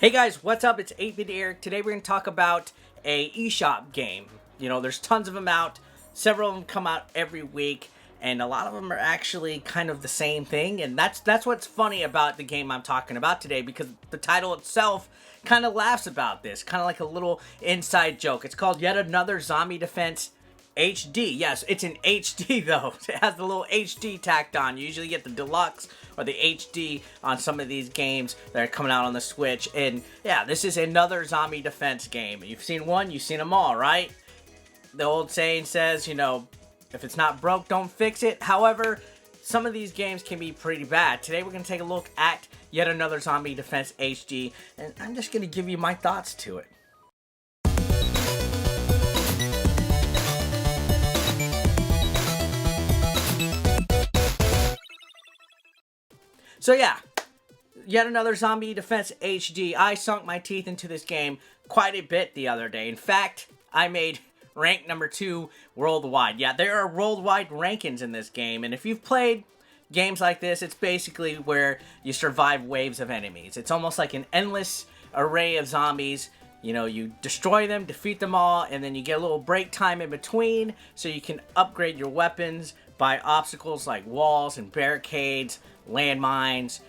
Hey guys, what's up? It's 8-Bit Eric. Today we're going to talk about a eShop game. You know, there's tons of them out. Several of them come out every week, and a lot of them are actually kind of the same thing. And that's what's funny about the game I'm talking about today, because the title itself kind of laughs about this, kind of like a little inside joke. It's called Yet Another Zombie Defense HD. Yes, it's an HD though. It has the little HD tacked on. You usually get the deluxe or the HD on some of these games that are coming out on the Switch. And yeah, this is another zombie defense game. You've seen one, you've seen them all, right? The old saying says, you know, if it's not broke, don't fix it. However, some of these games can be pretty bad. Today we're going to take a look at Yet Another Zombie Defense HD, and I'm just going to give you my thoughts to it. So yeah, Yet Another Zombie Defense HD. I sunk my teeth into this game quite a bit the other day. In fact, I made rank number 2 worldwide. Yeah, there are worldwide rankings in this game, and if you've played games like this, it's basically where you survive waves of enemies. It's almost like an endless array of zombies. You know, you destroy them, defeat them all, and then you get a little break time in between so you can upgrade your weapons by obstacles like walls and barricades, landmines,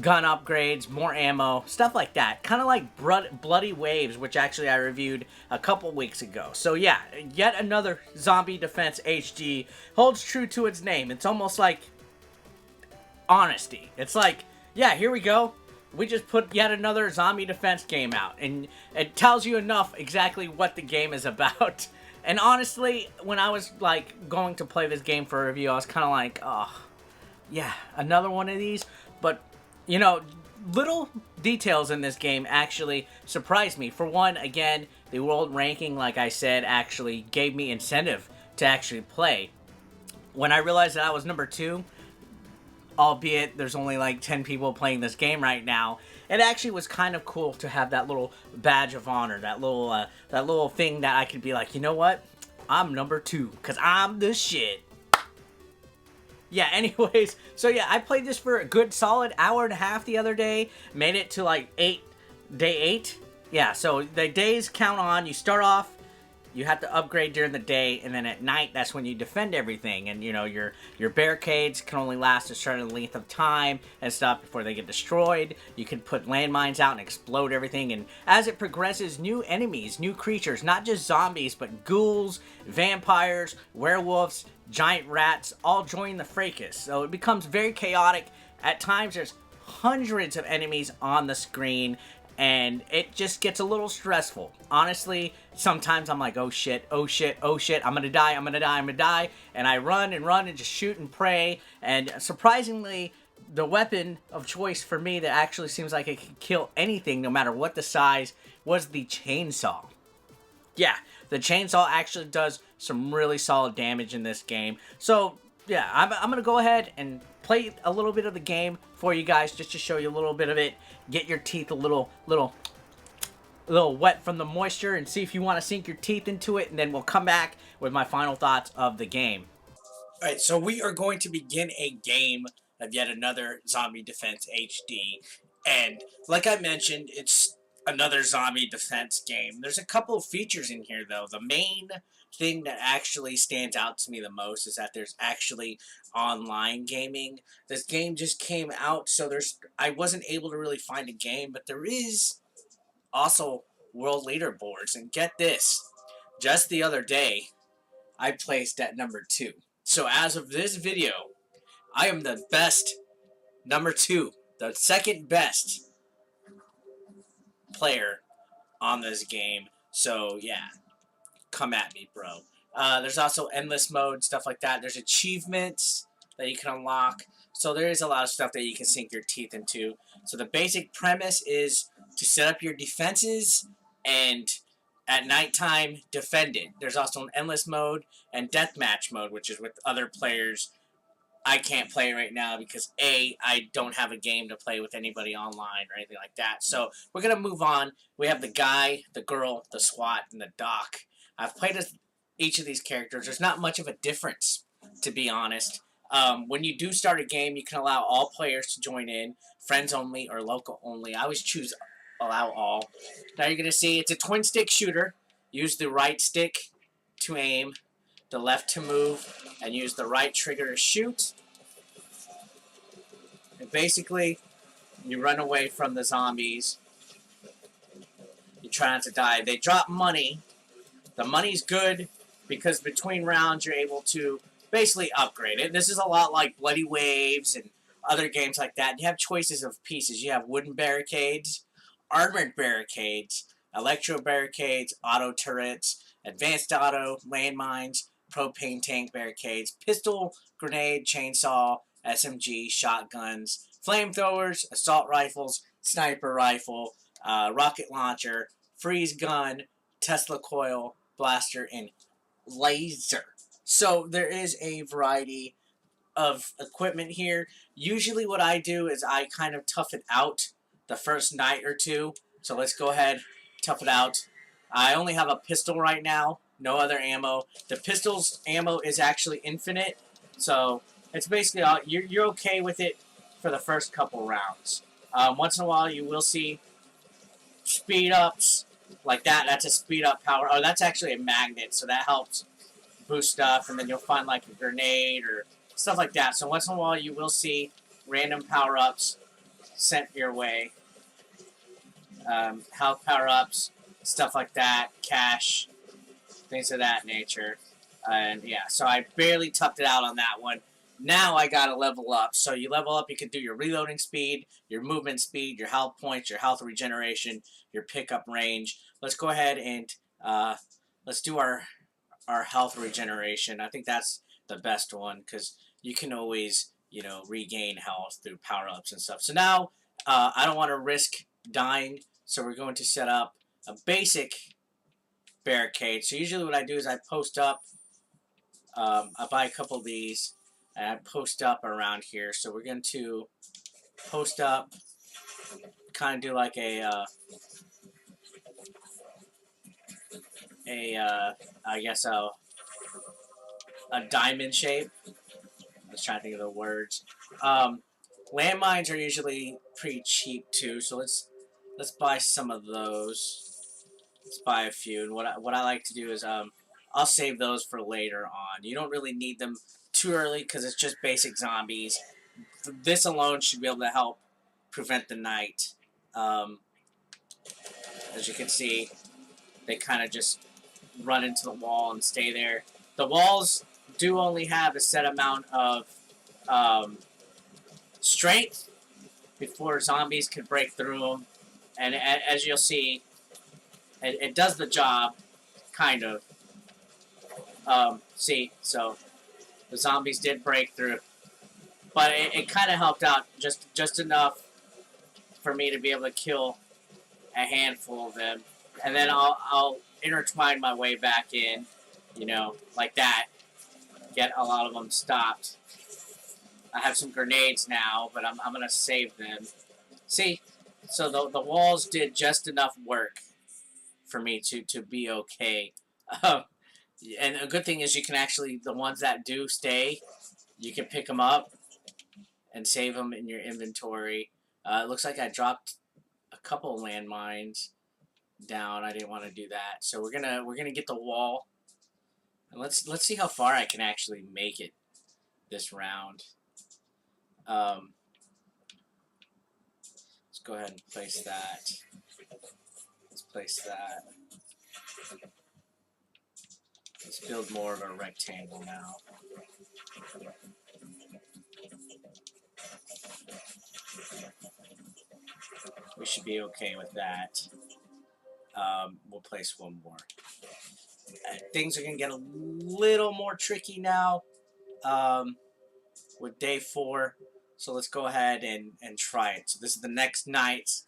gun upgrades, more ammo, stuff like that. Kind of like Bloody Waves, which actually I reviewed a couple weeks ago. So yeah, Yet Another Zombie Defense HD holds true to its name. It's almost like honesty. It's like, yeah, here we go. We just put yet another zombie defense game out, and it tells you enough exactly what the game is about. And honestly, when I was like going to play this game for a review, I was kind of like, oh, yeah, another one of these. But, you know, little details in this game actually surprised me. For one, again, the world ranking, like I said, actually gave me incentive to actually play. When I realized that I was number 2, albeit there's only like 10 people playing this game right now, it actually was kind of cool to have that little badge of honor, that little thing that I could be like, you know what? I'm number 2, because I'm the shit. Yeah, anyways, so yeah, I played this for a good solid hour and a half the other day. Made it to like day 8. Yeah, so the days count on. You start off, you have to upgrade during the day, and then at night, that's when you defend everything. And, you know, your barricades can only last a certain length of time and stuff before they get destroyed. You can put landmines out and explode everything. And as it progresses, new enemies, new creatures, not just zombies, but ghouls, vampires, werewolves, giant rats, all join the fracas. So it becomes very chaotic. At times, there's hundreds of enemies on the screen, and it just gets a little stressful. Honestly, sometimes I'm like, oh shit, oh shit, oh shit, I'm gonna die, I'm gonna die, I'm gonna die. And I run and just shoot and pray. And surprisingly, the weapon of choice for me that actually seems like it can kill anything, no matter what the size, was the chainsaw. Yeah, the chainsaw actually does some really solid damage in this game. So, yeah, I'm gonna go ahead and play a little bit of the game for you guys, just to show you a little bit of it, get your teeth a little wet from the moisture, and see if you want to sink your teeth into it, and then we'll come back with my final thoughts of the game. Alright, so we are going to begin a game of Yet Another Zombie Defense HD, and like I mentioned, it's another zombie defense game. There's a couple of features in here, though. The main thing that actually stands out to me the most is that there's actually online gaming. This game just came out, so I wasn't able to really find a game, but there is also world leaderboards. And get this, just the other day, I placed at number 2. So as of this video, I am the best number 2, the second best player on this game. So yeah, come at me, bro. There's also endless mode, stuff like that. There's achievements that you can unlock. So there is a lot of stuff that you can sink your teeth into. So the basic premise is to set up your defenses and at nighttime defend it. There's also an endless mode and deathmatch mode, which is with other players. I can't play right now because A, I don't have a game to play with anybody online or anything like that. So we're going to move on. We have the guy, the girl, the SWAT, and the doc. I've played as each of these characters. There's not much of a difference, to be honest. When you do start a game, you can allow all players to join in, friends only or local only. I always choose allow all. Now you're going to see it's a twin stick shooter. Use the right stick to aim, the left to move, and use the right trigger to shoot. And basically, you run away from the zombies. You try not to die. They drop money. The money's good because between rounds you're able to basically upgrade it. This is a lot like Bloody Waves and other games like that. You have choices of pieces. You have wooden barricades, armored barricades, electro barricades, auto turrets, advanced auto, landmines, propane tank barricades, pistol, grenade, chainsaw, SMG, shotguns, flamethrowers, assault rifles, sniper rifle, rocket launcher, freeze gun, Tesla coil, blaster, and laser. So there is a variety of equipment here. Usually what I do is I kind of tough it out the first night or two. So let's go ahead, tough it out. I only have a pistol right now, no other ammo. The pistol's ammo is actually infinite, so it's basically all, you're okay with it for the first couple rounds. Once in a while you will see speed ups like that. That's a speed up power. Oh, that's actually a magnet, so that helps boost stuff, and then you'll find like a grenade or stuff like that. So once in a while you will see random power-ups sent your way. Health power-ups, stuff like that, cash, things of that nature. And yeah, so I barely toughed it out on that one. Now I gotta level up. So you level up, you can do your reloading speed, your movement speed, your health points, your health regeneration, your pickup range. Let's go ahead and let's do our health regeneration. I think that's the best one because you can always, you know, regain health through power-ups and stuff. So now I don't want to risk dying, so we're going to set up a basic barricade. So usually what I do is I post up, I buy a couple of these, and I post up around here. So we're going to post up, kind of do like I guess a diamond shape. I was trying to think of the words. Landmines are usually pretty cheap too, so let's buy some of those. Let's buy a few. And what I like to do is I'll save those for later on. You don't really need them too early because it's just basic zombies. This alone should be able to help prevent the night. As you can see, they kind of just run into the wall and stay there. The walls do only have a set amount of strength before zombies can break through them. And as you'll see, it does the job, kind of. See, so the zombies did break through. But it kind of helped out just enough for me to be able to kill a handful of them. And then I'll intertwine my way back in, you know, like that. Get a lot of them stopped. I have some grenades now, but I'm going to save them. See, so the walls did just enough work for me to be okay. And a good thing is you can actually, the ones that do stay, you can pick them up and save them in your inventory. It looks like I dropped a couple landmines down. I didn't want to do that, so we're gonna get the wall, and let's see how far I can actually make it this round. Let's go ahead and place that. Let's place that. Let's build more of a rectangle now. We should be okay with that. We'll place one more. Things are going to get a little more tricky now with day 4. So let's go ahead and try it. So this is the next night.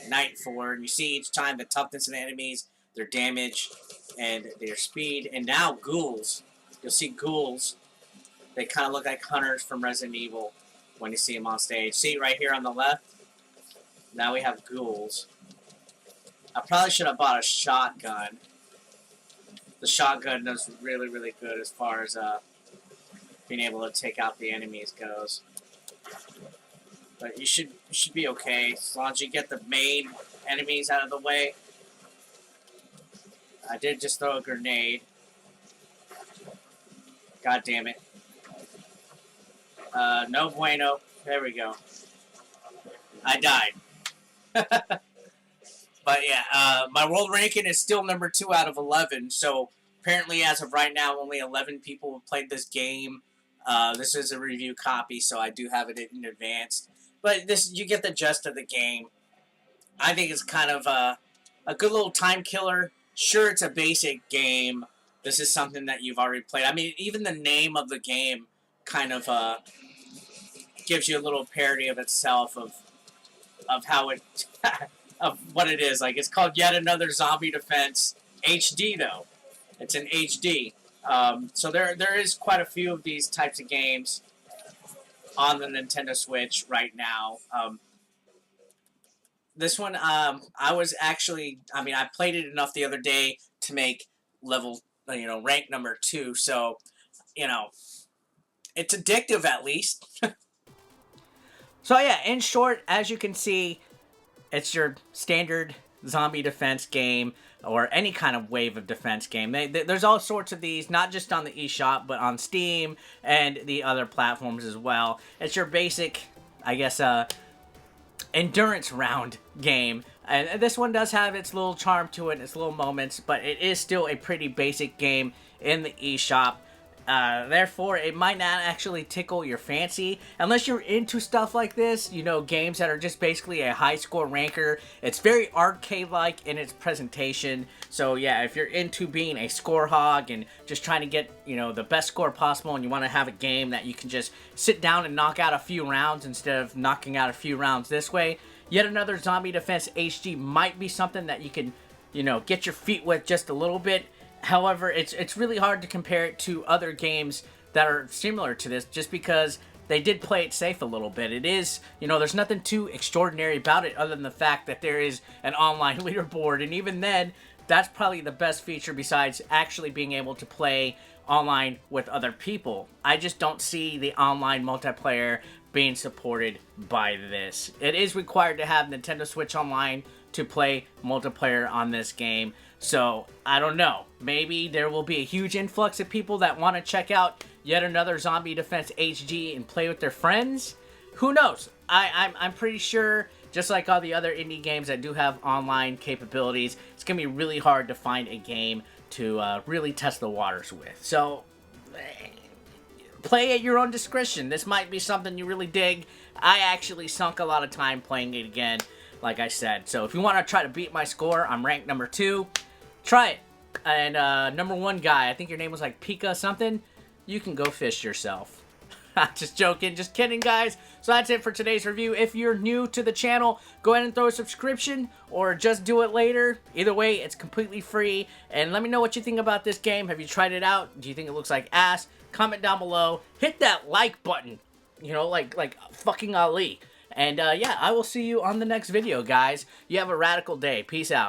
Night 4. And you see each time the toughness of the enemies, their damage, and their speed. And now ghouls. You'll see ghouls. They kind of look like hunters from Resident Evil when you see them on stage. See right here on the left? Now we have ghouls. I probably should have bought a shotgun. The shotgun does really, really good as far as being able to take out the enemies goes. But you should be okay as long as you get the main enemies out of the way. I did just throw a grenade. God damn it. No bueno. There we go. I died. But yeah, my world ranking is still number 2 out of 11. So apparently, as of right now, only 11 people have played this game. This is a review copy, so I do have it in advance. But you get the gist of the game. I think it's kind of a good little time killer. Sure, it's a basic game. This is something that you've already played. I mean, even the name of the game kind of gives you a little parody of itself of how it of what it is. Like, it's called Yet Another Zombie Defense HD, though. It's in HD. So there is quite a few of these types of games on the Nintendo Switch right now. This one, I was actually, I played it enough the other day to make level, rank number 2. So, it's addictive at least. So yeah, in short, as you can see, it's your standard zombie defense game, or any kind of wave of defense game. There's all sorts of these, not just on the eShop, but on Steam and the other platforms as well. It's your basic, I guess, endurance round game. And this one does have its little charm to it, its little moments, but it is still a pretty basic game in the eShop. Therefore, it might not actually tickle your fancy unless you're into stuff like this, games that are just basically a high score ranker. It's very arcade-like in its presentation. So yeah, if you're into being a score hog and just trying to get, the best score possible, and you want to have a game that you can just sit down and knock out a few rounds instead of knocking out a few rounds this way, Yet Another Zombie Defense HD might be something that you can, get your feet wet just a little bit. However, it's really hard to compare it to other games that are similar to this, just because they did play it safe a little bit. It is, there's nothing too extraordinary about it other than the fact that there is an online leaderboard, and even then, that's probably the best feature besides actually being able to play online with other people. I just don't see the online multiplayer being supported by this. It is required to have Nintendo Switch Online to play multiplayer on this game. So, I don't know. Maybe there will be a huge influx of people that want to check out Yet Another Zombie Defense HD and play with their friends. Who knows? I'm pretty sure, just like all the other indie games that do have online capabilities, it's going to be really hard to find a game to really test the waters with. So, play at your own discretion. This might be something you really dig. I actually sunk a lot of time playing it again, like I said. So if you want to try to beat my score, I'm ranked number 2. Try it. And number 1 guy, I think your name was like Pika something. You can go fish yourself. Just joking, just kidding, guys. So that's it for today's review. If you're new to the channel, go ahead and throw a subscription or just do it later. Either way, it's completely free. And let me know what you think about this game. Have you tried it out? Do you think it looks like ass? Comment down below. Hit that like button. Like fucking Ali. And yeah, I will see you on the next video, guys. You have a radical day. Peace out.